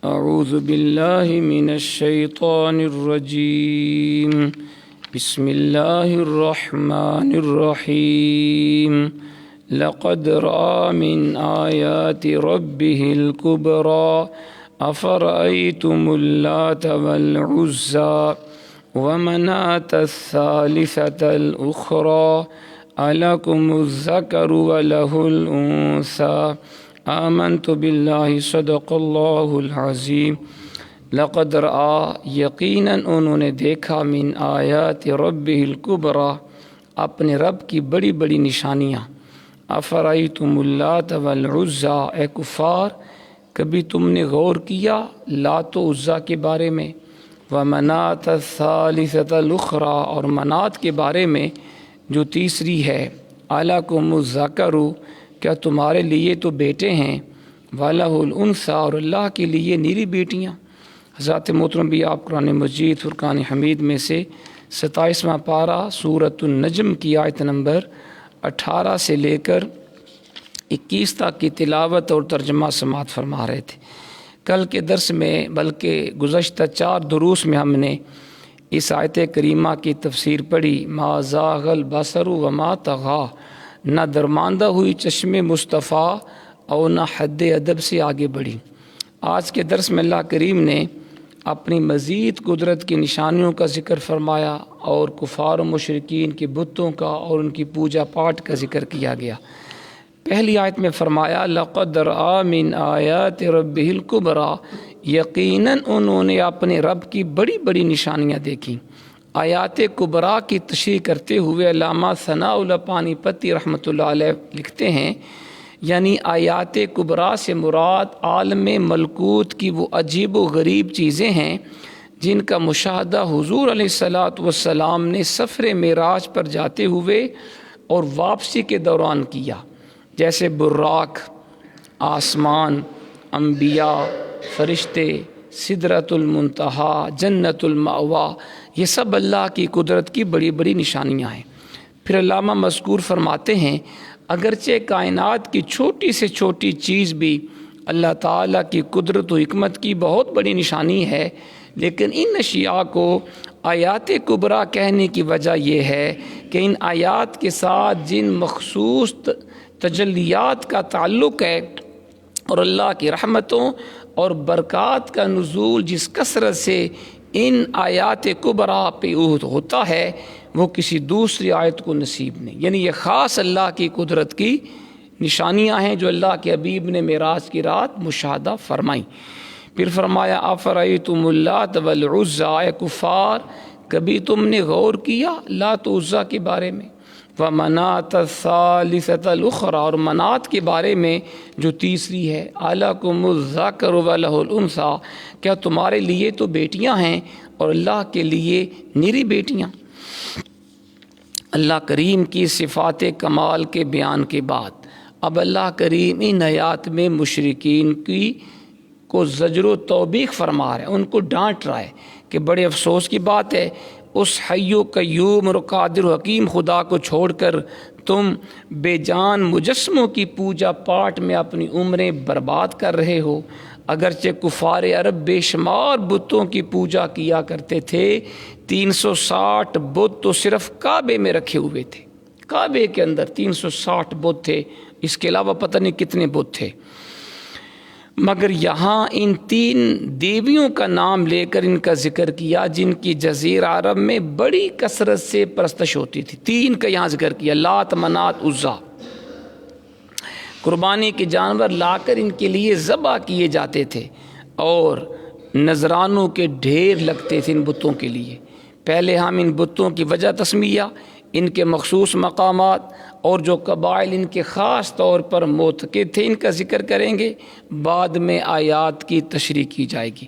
اعوذ باللہ من الشیطان الرجیم بسم اللہ الرحمن الرحیم لقد رأى من آیات ربه الكبرى افرأيتم اللات والعزى ومناة الثالثة الأخرى ألكم الذكر وله الأنثى آمنت باللہ صدق اللہ العظیم لقد رأى یقیناً انہوں نے دیکھا من آیات ربہ الکبریٰ اپنے رب کی بڑی بڑی نشانیاں افرأیتم اللات والعزیٰ اے کفار کبھی تم نے غور کیا لات و عزیٰ کے بارے میں ومناة الثالثة الأخرى اور منات کے بارے میں جو تیسری ہے أَلَكُمُ الذَّكَرُ کیا تمہارے لیے تو بیٹے ہیں وَلَهُ الْأُنْثَىٰ اور اللہ کے لیے نیری بیٹیاں۔ حضرات محترم بھی آپ قرآن مجید فرقان حمید میں سے 27واں پارہ سورۃ النجم کی آیت نمبر 18 سے لے کر 21 تک کی تلاوت اور ترجمہ سماعت فرما رہے تھے۔ کل کے درس میں بلکہ گزشتہ 4 دروس میں ہم نے اس آیت کریمہ کی تفسیر پڑھی ما زاغ البصر وما طغیٰ، نہ درماندہ ہوئی چشم مصطفیٰ اور نہ حد ادب سے آگے بڑھی۔ آج کے درس میں اللہ کریم نے اپنی مزید قدرت کی نشانیوں کا ذکر فرمایا اور کفار و مشرکین کے بتوں کا اور ان کی پوجا پاٹ کا ذکر کیا گیا۔ پہلی آیت میں فرمایا لقد رأى من آیات ربہ الکبریٰ، یقیناً انہوں نے اپنے رب کی بڑی بڑی نشانیاں دیکھیں۔ آیات کبریٰ کی تشریح کرتے ہوئے علامہ ثناء اللہ پانی پتی رحمۃ اللہ علیہ لکھتے ہیں یعنی آیات کبریٰ سے مراد عالم ملکوت کی وہ عجیب و غریب چیزیں ہیں جن کا مشاہدہ حضور علیہ الصلاۃ والسلام نے سفر معراج پر جاتے ہوئے اور واپسی کے دوران کیا، جیسے براق، آسمان، انبیاء، فرشتے، سدرۃ المنتہا، جنت المأویٰ، یہ سب اللہ کی قدرت کی بڑی بڑی نشانیاں ہیں۔ پھر علامہ مذکور فرماتے ہیں اگرچہ کائنات کی چھوٹی سے چھوٹی چیز بھی اللہ تعالیٰ کی قدرت و حکمت کی بہت بڑی نشانی ہے، لیکن ان اشیاء کو آیات کبریٰ کہنے کی وجہ یہ ہے کہ ان آیات کے ساتھ جن مخصوص تجلیات کا تعلق ہے اور اللہ کی رحمتوں اور برکات کا نزول جس کثرت سے ان آیات کبریٰ پہ ہوتا ہے وہ کسی دوسری آیت کو نصیب نہیں، یعنی یہ خاص اللہ کی قدرت کی نشانیاں ہیں جو اللہ کے حبیب نے معراج کی رات مشاہدہ فرمائیں۔ پھر فرمایا افرأیتم اللات والعزیٰ، اے کفار کبھی تم نے غور کیا لات و عزیٰ کے بارے میں ومناة الثالثة الأخرى اور منات کے بارے میں جو تیسری ہے أَلَكُمُ الذَّكَرُ وَلَهُ الْأُنْثَىٰ کیا تمہارے لیے تو بیٹیاں ہیں اور اللہ کے لیے نیری بیٹیاں۔ اللہ کریم کی صفات کمال کے بیان کے بعد اب اللہ کریم ان آیات میں مشرکین کو زجر و توبیخ فرما رہے ہیں، ان کو ڈانٹ رہا ہے کہ بڑے افسوس کی بات ہے اس حی و قیوم اور قادر و حکیم خدا کو چھوڑ کر تم بے جان مجسموں کی پوجا پاٹ میں اپنی عمریں برباد کر رہے ہو۔ اگرچہ کفار عرب بے شمار بتوں کی پوجا کیا کرتے تھے، 360 بت تو صرف کعبے میں رکھے ہوئے تھے، کعبے کے اندر 360 بت تھے، اس کے علاوہ پتہ نہیں کتنے بت تھے، مگر یہاں ان 3 دیویوں کا نام لے کر ان کا ذکر کیا جن کی جزیرہ عرب میں بڑی کثرت سے پرستش ہوتی تھی۔ 3 کا یہاں ذکر کیا، لات، منات، عزیٰ۔ قربانی کے جانور لا کر ان کے لیے ذبح کیے جاتے تھے اور نذرانوں کے ڈھیر لگتے تھے ان بتوں کے لیے۔ پہلے ہم ان بتوں کی وجہ تسمیہ، ان کے مخصوص مقامات اور جو قبائل ان کے خاص طور پر معتقد تھے ان کا ذکر کریں گے، بعد میں آیات کی تشریح کی جائے گی۔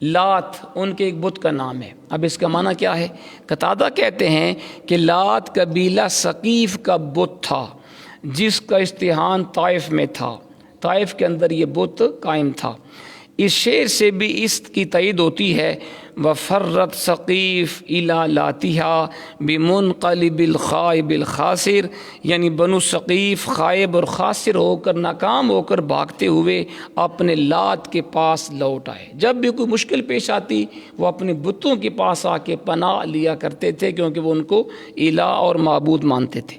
لات ان کے ایک بت کا نام ہے۔ اب اس کا معنی کیا ہے؟ قتادہ کہتے ہیں کہ لات قبیلہ ثقیف کا بت تھا جس کا استحان طائف میں تھا، طائف کے اندر یہ بت قائم تھا۔ اس شعر سے بھی اس کی تائید ہوتی ہے وفرت ثقیف الی لاتہا بمنقلب الخائب الخاسر، یعنی بنو ثقیف خائب اور خاسر ہو کر، ناکام ہو کر بھاگتے ہوئے اپنے لات کے پاس لوٹ آئے۔ جب بھی کوئی مشکل پیش آتی وہ اپنے بتوں کے پاس آ کے پناہ لیا کرتے تھے، کیونکہ وہ ان کو الہ اور معبود مانتے تھے۔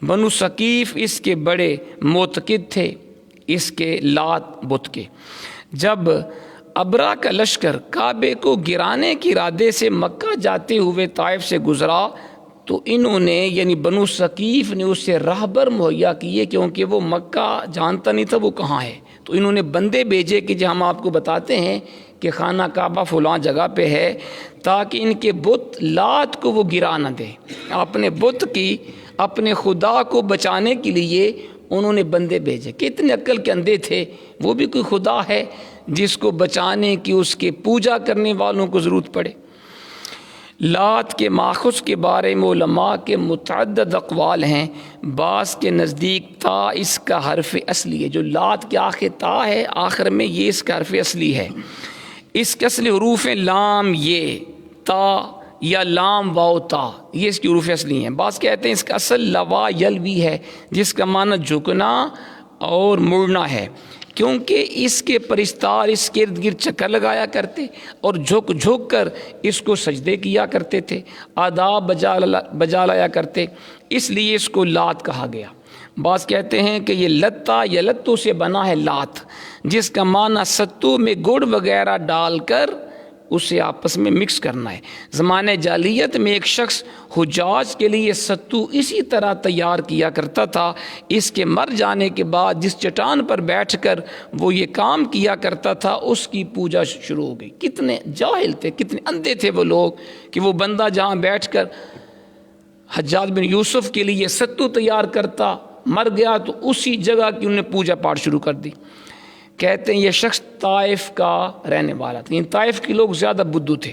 بنو ثقیف اس کے بڑے معتقد تھے، اس کے لات بت کے۔ جب ابرا کا لشکر کعبے کو گرانے کے ارادے سے مکہ جاتے ہوئے طائف سے گزرا تو انہوں نے یعنی بنو ثقیف نے اس سے راہبر مہیا کیے، کیونکہ وہ مکہ جانتا نہیں تھا وہ کہاں ہے، تو انہوں نے بندے بھیجے کہ جو ہم آپ کو بتاتے ہیں کہ خانہ کعبہ فلاں جگہ پہ ہے، تاکہ ان کے بت لات کو وہ گرا نہ دے۔ اپنے بت کی، اپنے خدا کو بچانے کے لیے انہوں نے بندے بھیجے۔ کتنے عقل کے اندھے تھے، وہ بھی کوئی خدا ہے جس کو بچانے کی اس کے پوجا کرنے والوں کو ضرورت پڑے۔ لات کے ماخذ کے بارے میں علماء کے متعدد اقوال ہیں۔ بعض کے نزدیک تا اس کا حرف اصلی ہے، جو لات کے آخر تا ہے آخر میں، یہ اس کا حرف اصلی ہے۔ اس کے اصلی حروف ہیں لام یہ تا یا لام واو تا، یہ اس کی حروف اصلی ہیں۔ بعض کہتے ہیں اس کا اصل لوا یلوی ہے، جس کا معنی جھکنا اور مڑنا ہے، کیونکہ اس کے پرستار اس کے ارد گرد چکر لگایا کرتے اور جھک جھک کر اس کو سجدے کیا کرتے تھے، آداب بجا لایا کرتے، اس لیے اس کو لات کہا گیا۔ بعض کہتے ہیں کہ یہ لتا یا لتو سے بنا ہے لات، جس کا معنی ستو میں گڑ وغیرہ ڈال کر اسے آپس میں مکس کرنا ہے۔ زمانے جاہلیت میں ایک شخص حجاج کے لیے ستو اسی طرح تیار کیا کرتا تھا۔ اس کے مر جانے کے بعد جس چٹان پر بیٹھ کر وہ یہ کام کیا کرتا تھا اس کی پوجا شروع ہو گئی۔ کتنے جاہل تھے، کتنے اندھے تھے وہ لوگ کہ وہ بندہ جہاں بیٹھ کر حجاج بن یوسف کے لیے ستو تیار کرتا، مر گیا تو اسی جگہ کی انہوں نے پوجا پاٹ شروع کر دی۔ کہتے ہیں یہ شخص طائف کا رہنے والا تھا، طائف کے لوگ زیادہ بدھو تھے،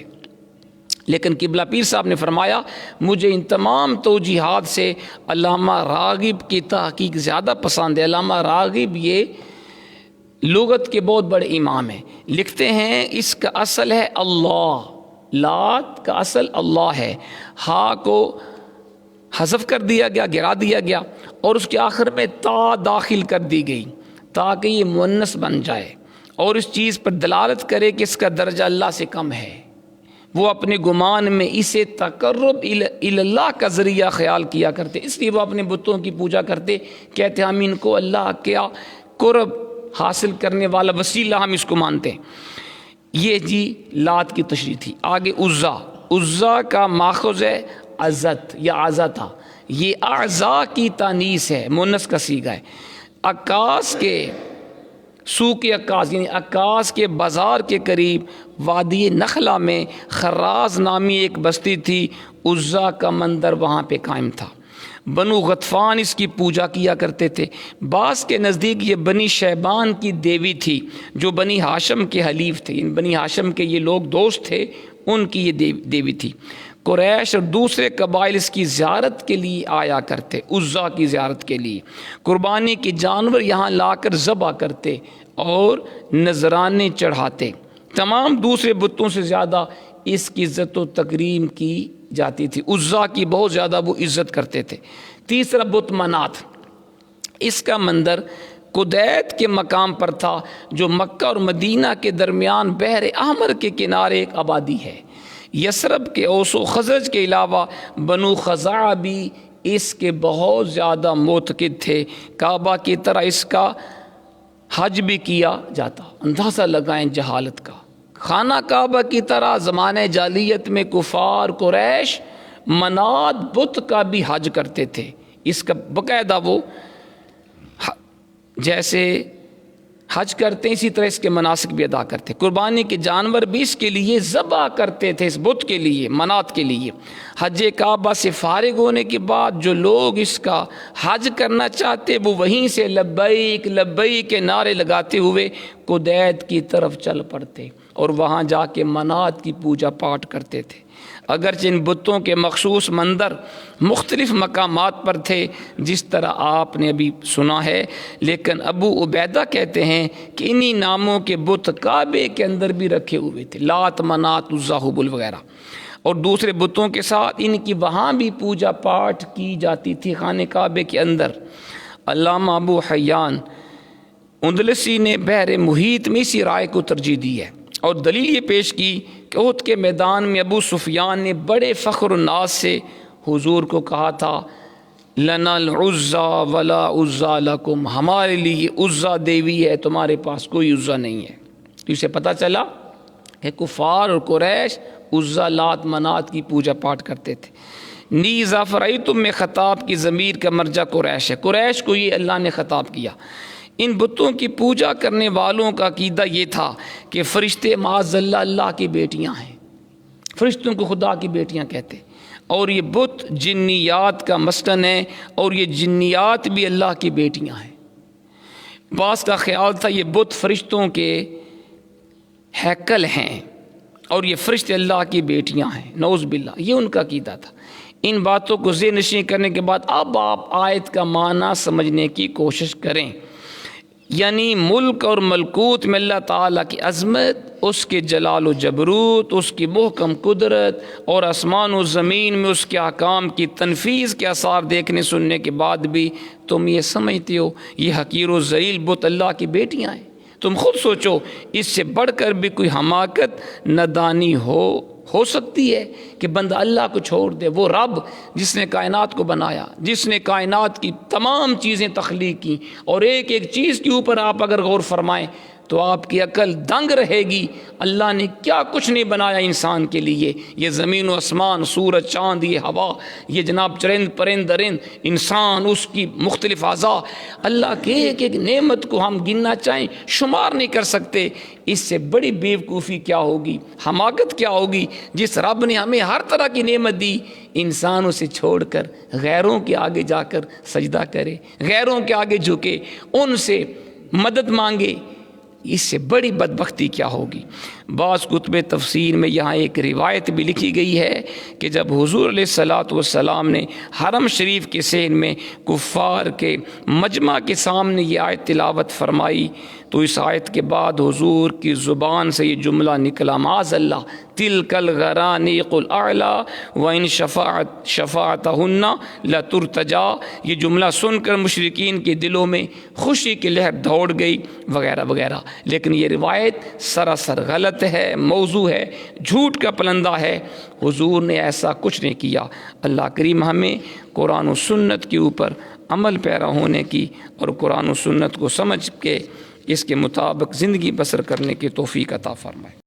لیکن قبلہ پیر صاحب نے فرمایا مجھے ان تمام توجیحات سے علامہ راغب کی تحقیق زیادہ پسند ہے۔ علامہ راغب یہ لغت کے بہت بڑے امام ہیں، لکھتے ہیں اس کا اصل ہے اللہ، لات کا اصل اللہ ہے، ہا کو حذف کر دیا گیا، گرا دیا گیا، اور اس کے آخر میں تا داخل کر دی گئی تاکہ یہ مؤنث بن جائے اور اس چیز پر دلالت کرے کہ اس کا درجہ اللہ سے کم ہے۔ وہ اپنے گمان میں اسے تقرب اللہ کا ذریعہ خیال کیا کرتے، اس لیے وہ اپنے بتوں کی پوجا کرتے، کہتے ہم ان کو اللہ کیا قرب حاصل کرنے والا وسیلہ ہم اس کو مانتے ہیں۔ یہ جی لات کی تشریح تھی۔ آگے عزا کا ماخذ ہے عزت یا عزتا، یہ اعضاء کی تانیث ہے، مؤنث کا صیغہ ہے۔ عکاس کے سوق عکاس یعنی عکاس کے بازار کے قریب وادی نخلا میں خراز نامی ایک بستی تھی، عزا کا مندر وہاں پہ قائم تھا۔ بنو غطفان اس کی پوجا کیا کرتے تھے۔ بعض کے نزدیک یہ بنی شیبان کی دیوی تھی جو بنی ہاشم کے حلیف تھے، ان بنی ہاشم کے یہ لوگ دوست تھے، ان کی یہ دیوی تھی۔ قریش اور دوسرے قبائل اس کی زیارت کے لیے آیا کرتے، عزا کی زیارت کے لیے قربانی کے جانور یہاں لا کر ذبح کرتے اور نذرانے چڑھاتے۔ تمام دوسرے بتوں سے زیادہ اس کی عزت و تکریم کی جاتی تھی، عزا کی بہت زیادہ وہ عزت کرتے تھے۔ تیسرا بت منات، اس کا مندر قدیت کے مقام پر تھا جو مکہ اور مدینہ کے درمیان بحر احمر کے کنارے ایک آبادی ہے۔ یثرب کے اوس و خزرج کے علاوہ بنو خزاعہ بھی اس کے بہت زیادہ معتقد تھے۔ کعبہ کی طرح اس کا حج بھی کیا جاتا۔ اندازہ لگائیں جہالت کا، خانہ کعبہ کی طرح زمانے جاہلیت میں کفار قریش منات بت کا بھی حج کرتے تھے، اس کا باقاعدہ وہ جیسے حج کرتے ہیں اسی طرح اس کے مناسک بھی ادا کرتے، قربانی کے جانور بھی اس کے لیے ذبح کرتے تھے، اس بت کے لیے، منات کے لیے۔ حج کعبہ سے فارغ ہونے کے بعد جو لوگ اس کا حج کرنا چاہتے وہ وہیں سے لبیک لبیک کے نعرے لگاتے ہوئے قدیت کی طرف چل پڑتے اور وہاں جا کے منات کی پوجا پاٹ کرتے تھے۔ اگرچہ ان بتوں کے مخصوص منظر مختلف مقامات پر تھے جس طرح آپ نے ابھی سنا ہے، لیکن ابو عبیدہ کہتے ہیں کہ انہی ناموں کے بت کعبے کے اندر بھی رکھے ہوئے تھے، لات، منات، عزیٰ، ہبل وغیرہ، اور دوسرے بتوں کے ساتھ ان کی وہاں بھی پوجا پاٹ کی جاتی تھی خانہ کعبے کے اندر۔ علامہ ابو حیان اندلسی نے بحر محیط میں اسی رائے کو ترجیح دی ہے اور دلیل یہ پیش کی کہ احد کے میدان میں ابو سفیان نے بڑے فخر و ناز سے حضور کو کہا تھا، لنا العزیٰ ولا عزیٰ لکم، ہمارے لیے عزیٰ دیوی ہے، تمہارے پاس کوئی عزیٰ نہیں ہے۔ تو اسے پتہ چلا کہ کفار اور قریش عزیٰ، لات، منات کی پوجا پاٹ کرتے تھے۔ نیز افرأیتم میں خطاب کی ضمیر کا مرجع قریش ہے، قریش کو یہ اللہ نے خطاب کیا۔ ان بتوں کی پوجا کرنے والوں کا عقیدہ یہ تھا کہ فرشتے معاذ اللہ اللہ کی بیٹیاں ہیں، فرشتوں کو خدا کی بیٹیاں کہتے، اور یہ بت جنیات کا مسکن ہے، اور یہ جنیات بھی اللہ کی بیٹیاں ہیں۔ بعض کا خیال تھا یہ بت فرشتوں کے ہیکل ہیں اور یہ فرشتے اللہ کی بیٹیاں ہیں، نعوذ باللہ، یہ ان کا عقیدہ تھا۔ ان باتوں کو ذہن نشین کرنے کے بعد اب آپ آیت کا معنی سمجھنے کی کوشش کریں، یعنی ملک اور ملکوت میں اللہ تعالیٰ کی عظمت، اس کے جلال و جبروت، اس کی محکم قدرت، اور آسمان و زمین میں اس کے احکام کی تنفیذ کے آثار دیکھنے سننے کے بعد بھی تم یہ سمجھتے ہو یہ حقیر و ذلیل بت اللہ کی بیٹیاں ہیں۔ تم خود سوچو، اس سے بڑھ کر بھی کوئی حماقت، نادانی ہو سکتی ہے کہ بندہ اللہ کو چھوڑ دے؟ وہ رب جس نے کائنات کو بنایا، جس نے کائنات کی تمام چیزیں تخلیق کی، اور ایک ایک چیز کے اوپر آپ اگر غور فرمائیں تو آپ کی عقل دنگ رہے گی۔ اللہ نے کیا کچھ نہیں بنایا انسان کے لیے، یہ زمین و آسمان، سورج، چاند، یہ ہوا، یہ جناب چرند پرند درند، انسان، اس کی مختلف اعضاء، اللہ کے ایک ایک نعمت کو ہم گننا چاہیں شمار نہیں کر سکتے۔ اس سے بڑی بیوقوفی کیا ہوگی، حماقت کیا ہوگی، جس رب نے ہمیں ہر طرح کی نعمت دی، انسان اسے چھوڑ کر غیروں کے آگے جا کر سجدہ کرے، غیروں کے آگے جھکے، ان سے مدد مانگے، اس سے بڑی بدبختی کیا ہوگی۔ بعض کتب تفسیر میں یہاں ایک روایت بھی لکھی گئی ہے کہ جب حضور علیہ الصلوۃ والسلام نے حرم شریف کے صحن میں کفار کے مجمع کے سامنے یہ آیت تلاوت فرمائی تو اس آیت کے بعد حضور کی زبان سے یہ جملہ نکلا، معاذ اللہ، تلک الغرانیق الاعلیٰ وان شفاعتہن لترتجا۔ یہ جملہ سن کر مشرکین کے دلوں میں خوشی کی لہر دوڑ گئی وغیرہ وغیرہ، لیکن یہ روایت سراسر غلط ہے، موضوع ہے، جھوٹ کا پلندہ ہے۔ حضور نے ایسا کچھ نہیں کیا۔ اللہ کریم ہمیں قرآن و سنت کے اوپر عمل پیرا ہونے کی اور قرآن و سنت کو سمجھ کے اس کے مطابق زندگی بسر کرنے کی توفیق عطا فرمائے۔